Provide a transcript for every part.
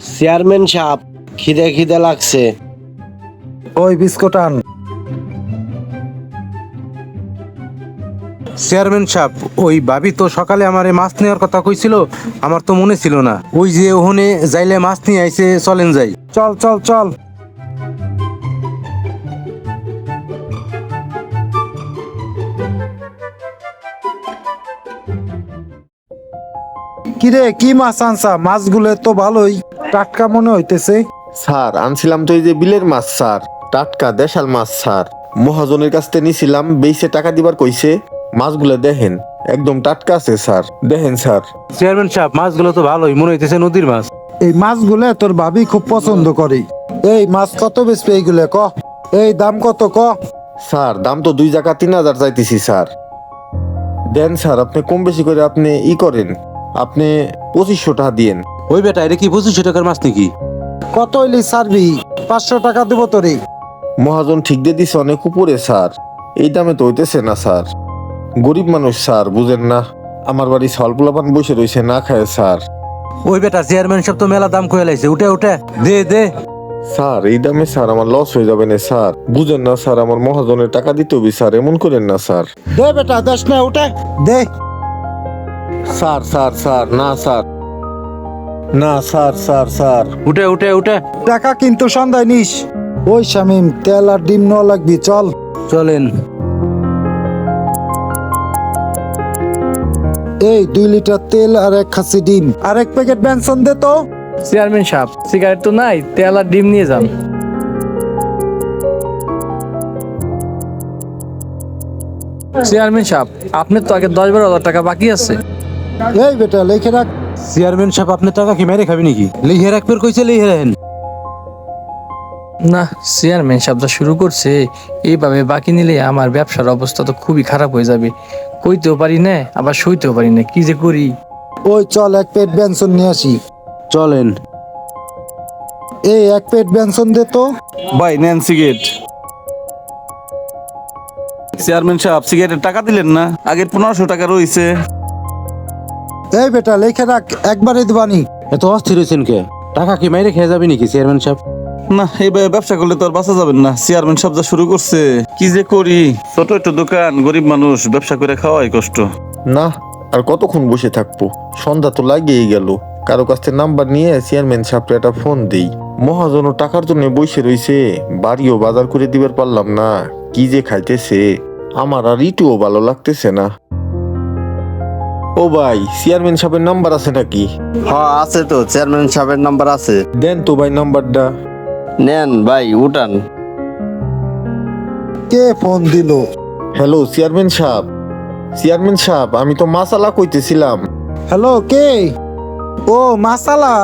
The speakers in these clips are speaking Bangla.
চেয়ারম্যান সাহেব, খিদে খিদে লাগছে। ওই বিস্কুট আন। চেয়ারম্যান সাহেব, ওই ভাবি তো সকালে আমারে মাছ নেওয়ার কথা কইছিল, আমার তো মনে ছিল না। ওই যে ওখানে যাইলে মাছ নিয়ে আইছে, চলেন যাই। চল চল চল। কিরে, কি মাছ আনছা? মাছগুলো তো ভালোই টাটকা মনে হইতেছে। স্যার আনছিলাম তো এই যে বিলের মাছ স্যার, টাটকা দেশাল মাছ স্যার। মহাজনের কাছ থেকে নিছিলাম, বেইসে টাকা দিবার কইছে। মাছগুলো দেখেন একদম টাটকা আছে স্যার, দেখেন স্যার। চেয়ারম্যান সাহেব, মাছগুলো তো ভালোই মনে হইতেছে, নদীর মাছ। এই মাছগুলো তোর ভাবি খুব পছন্দ করে। এই মাছ কত বেচবে এইগুলো ক? এই দাম কত ক? স্যার দাম তো 2 টাকা 3,000 চাইতেছি স্যার। দেন স্যার, আপনি কম বেশি করে আপনি করেন, আপনি 2500 টাকা দিয়েন। ওই বেটা, এটা কি 2500 টাকার মাছ নাকি? কত হইলি ছাড়বি? 500 টাকা দেবো তোরে। মহাজন ঠিক দিয়ে দিছে অনেক উপরে স্যার, এই দামে তো হইতেছে না স্যার। গরিব মানুষ স্যার, বুঝেন না। আমার বাড়ি সলপোলাপান বসে রয়েছে না খায় স্যার। ওই বেটা, চেয়ারম্যান সব তো মেলা দাম কয়ে লাইছে, উঠে উঠে দে দে। স্যার এই দামে স্যার আমার লস হয়ে যাবে না স্যার, বুঝেন না স্যার। আমার মহাজনের টাকা দিতে হবে স্যার, এমন করেন না স্যার। দে বেটা, দেশ না, উঠে দে। স্যার স্যার স্যার, না স্যার, না স্যার স্যার স্যার। উঠে উঠে উঠে। টাকা কিন্তু সন্ধ্যায় নিস। ওই শামিম, তেল আর ডিম নেওয়া লাগবি, চল। চলেন। এই 2 লিটার তেল আর 1 খাসি ডিম আর 1 প্যাকেট বেনসন দে তো। চেয়ারম্যান সাহেব, সিগারেট তো নাই, তেল আর ডিম নিয়ে যান। চেয়ারম্যান সাহেব, আপনার তো আগে 10-12 হাজার টাকা বাকি আছে। এই বেটা, লিখে রাখ। চেয়ারম্যান সাহেব, আপনি টাকা কি মেরে খাবি নাকি? লিখে রাখবেন কইছে, লিখে রাখেন। না, চেয়ারম্যান সাহেব যা শুরু করছে, এইভাবে বাকি নিলে আমার ব্যবসার অবস্থা তো খুবই খারাপ হয়ে যাবে। কইতেও পারি না, আবার সইতেও পারি না, কি যে করি। ওই চল, 1 প্লেট বেনসন নিয়ে আসি। চলেন। এই 1 প্লেট বেনসন দে তো। ভাই নেন সিগারেট। চেয়ারম্যান সাহেব, সিগারেটের টাকা দিলেন না? আগের 1500 টাকা রয়েছে। এই বেটা, লিখে রাখ, একবারে দিবানি। এত অস্থির হয়েছেন কে? টাকা কি মাইরে খেয়ে যাবি নাকি চেয়ারম্যান সাহেব? না, এইভাবে ব্যবসা করলে তো আর বাঁচা যাবেন না। চেয়ারম্যান সাহেব যা শুরু করছে, কি যে করি। ছোট একটা দোকান, গরিব মানুষ, ব্যবসা করে খাওয়াই কষ্ট। না, আর কতক্ষণ বসে থাকবো? সন্ধ্যা তো লাগিয়েই গেল। কারো কাছ থেকে নাম্বার নিয়ে চেয়ারম্যান সাহেবকে একটা ফোন দেই। মহাজনও টাকার জন্য বসে রইছে, বাড়িও বাজার করে দিবার পারলাম না। কি যে খাইতেছে, আমার আর ইটুও ভালো লাগতেছে না। ও ভাই, চেয়ারম্যান সাহেবের নাম্বার আছে নাকি? হ্যাঁ আছে তো, চেয়ারম্যান সাহেবের নাম্বার আছে। দেন তো ভাই নাম্বারটা। নেন ভাই, উঠান। কে ফোন দিল? হ্যালো চেয়ারম্যান সাহেব। চেয়ারম্যান সাহেব, আমি তো মাসালা কইতেছিলাম। হ্যালো, কে? ও মাসালা।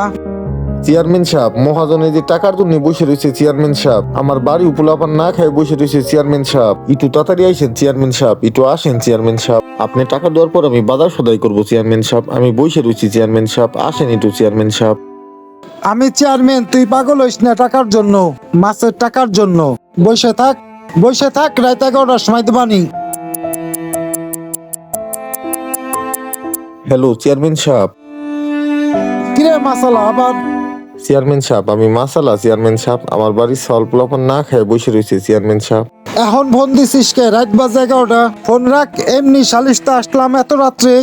চেয়ারম্যান সাহেব, মহাজনে যে টাকার জন্য বসে রয়েছে চেয়ারম্যান সাহেব, আমার বাড়ি উপলাপান না খায় বসে রয়েছে চেয়ারম্যান সাহেব। একটু তাড়াতাড়ি আইসেন চেয়ারম্যান সাহেব, একটু আসেন চেয়ারম্যান সাহেব। আপনি টাকা দেওয়ার পর আমি বাজার সদাই করবো চেয়ারম্যান সাহেব। আমি বসে রয়েছি চেয়ারম্যান সাহেব, আসেন একটু চেয়ারম্যান সাহেব। আমি চেয়ারম্যান, তুই পাগল হইস না টাকার জন্য, মাছের টাকার জন্য। বসে থাক, বসে থাক, রাত 11টার সময় দিবানি। হ্যালো চেয়ারম্যান সাহেব। কিরে মাসালা আবার? চেয়ারম্যান সাহেব, আমি মাসালা চেয়ারম্যান সাহেব, আমার বাড়ির সলপলাপান না খায় বসে রয়েছে চেয়ারম্যান সাহেব। এখন ফোন দিছিস কে? রাত বাজে 11টা। ফোন রাখ, এমনি সালিশটা আসলাম এত রাত্রে।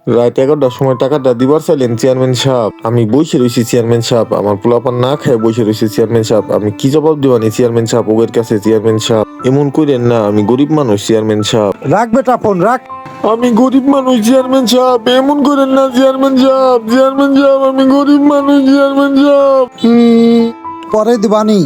রাত 11টার সময় টাকাটা দিবার চাইলেন চেয়ারম্যান সাহেব, আমি বসে রয়েছি চেয়ারম্যান সাহেব, আমার পোলাপান না খায় বসে রয়েছে চেয়ারম্যান সাহেব। আমি কি জবাব দিবানি চেয়ারম্যান সাহেব ওদের কাছে? চেয়ারম্যান সাহেব এমন করেন না, আমি গরিব মানুষ চেয়ারম্যান সাহেব। রাখ বেটা, ফোন রাখ। আমি গরিব মানুষ চেয়ারম্যান সাহেব, এমন করেন না চেয়ারম্যান সাহেব। চেয়ারম্যান সাহেব, আমি গরিব মানুষ চেয়ারম্যান সাহেব। পরে দিবানি।